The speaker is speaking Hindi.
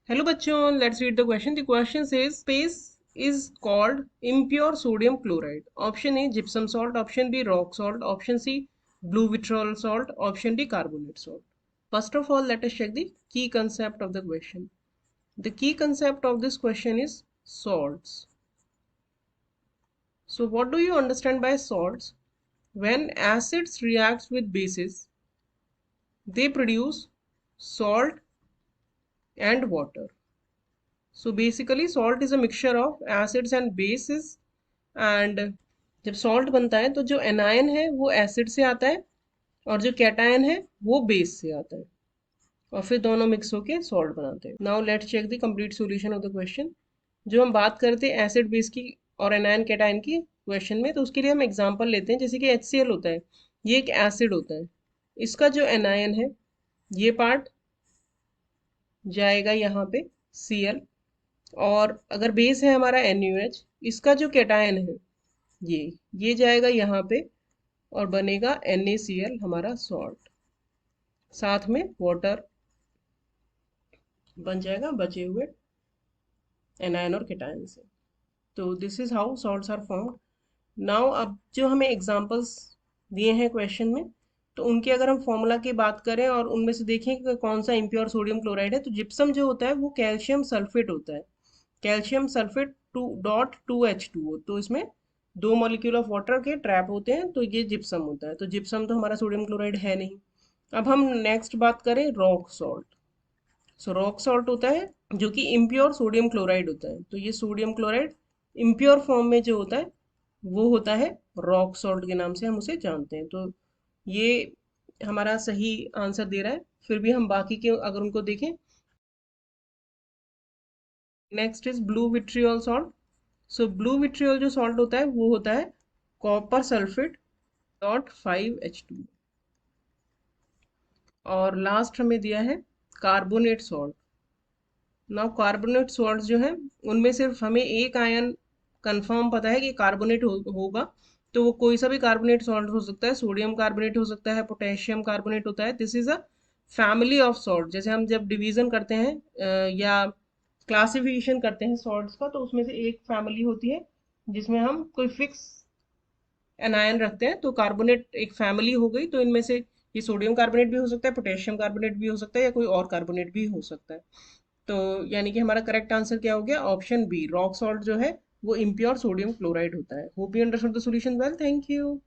Hello bachon, let's read the question. The question says space is called impure sodium chloride. Option A gypsum salt, option B rock salt, option C blue vitriol salt, option D carbonate salt. First of all, let us check the key concept of the question. The key concept of this question is salts. So what do you understand by salts? When acids react with bases, they produce salt and water. So basically salt is a mixture of acids and bases, and जब सॉल्ट बनता है तो जो एनायन है वो एसिड से आता है और जो कैटायन है वो बेस से आता है और फिर दोनों मिक्स होके सॉल्ट बनाते हैं. Now let's check the complete solution of the question. जो हम बात करते हैं एसिड बेस की और एनायन कैटायन की क्वेश्चन में, तो उसके लिए हम एग्जांपल लेते हैं. जैसे कि HCl होता है, ये एक एसिड होता है. इसका जो एनायन है ये पार्ट जाएगा यहाँ पे Cl, और अगर बेस है हमारा NaOH, इसका जो कैटायन है ये जाएगा यहाँ पे और बनेगा NaCl हमारा सॉल्ट, साथ में वाटर बन जाएगा बचे हुए एनायन और कैटायन से. तो this is how salts are formed. Now अब जो हमें एग्जांपल्स दिए हैं क्वेश्चन में, तो उनके अगर हम फॉर्मूला की बात करें और उनमें से देखें कि कौन सा इम्प्योर सोडियम क्लोराइड है, तो जिप्सम जो होता है वो कैल्शियम सल्फेट होता है. Calcium sulphate 2.2H2O. तो इसमें 2 मॉलिक्यूल ऑफ वाटर के ट्रैप होते हैं, तो ये जिप्सम होता है. तो जिप्सम तो हमारा सोडियम क्लोराइड है नहीं. अब हम नेक्स्ट बात करें रॉक सॉल्ट. सो रॉक सॉल्ट होता है जो कि इम्प्योर सोडियम क्लोराइड होता है. तो ये सोडियम क्लोराइड इम्प्योर फॉर्म में जो होता है वो होता है रॉक सॉल्ट के नाम से हम उसे जानते हैं. तो ये हमारा सही आंसर दे रहा है. फिर भी हम बाकी के अगर उनको देखें, next is blue vitriol salt. So blue vitriol जो सॉल्ट होता है वो होता है कॉपर सल्फेट .5H2. और लास्ट हमें दिया है carbonate salt. Now carbonate salt जो है उनमें सिर्फ हमें एक आयन कंफर्म पता है कि कार्बोनेट होगा. तो वो कोई सा भी कार्बोनेट सॉल्ट हो सकता है. सोडियम कार्बोनेट हो सकता है, पोटेशियम कार्बोनेट होता है. This is a family of salt. जैसे हम जब डिवीजन करते हैं या क्लासिफिकेशन करते हैं सॉल्ट्स का, तो उसमें से एक फैमिली होती है जिसमें हम कोई फिक्स एनायन रखते हैं. तो कार्बोनेट एक फैमिली हो गई. तो इनमें से ये सोडियम कार्बोनेट भी हो सकता है, पोटेशियम कार्बोनेट भी हो सकता है, या कोई और कार्बोनेट भी हो सकता है. तो यानी कि हमारा करेक्ट आंसर क्या हो गया? ऑप्शन बी, रॉक सॉल्ट जो है वो इम्प्योर सोडियम क्लोराइड होता है. Hope you understood the solution well. Thank you.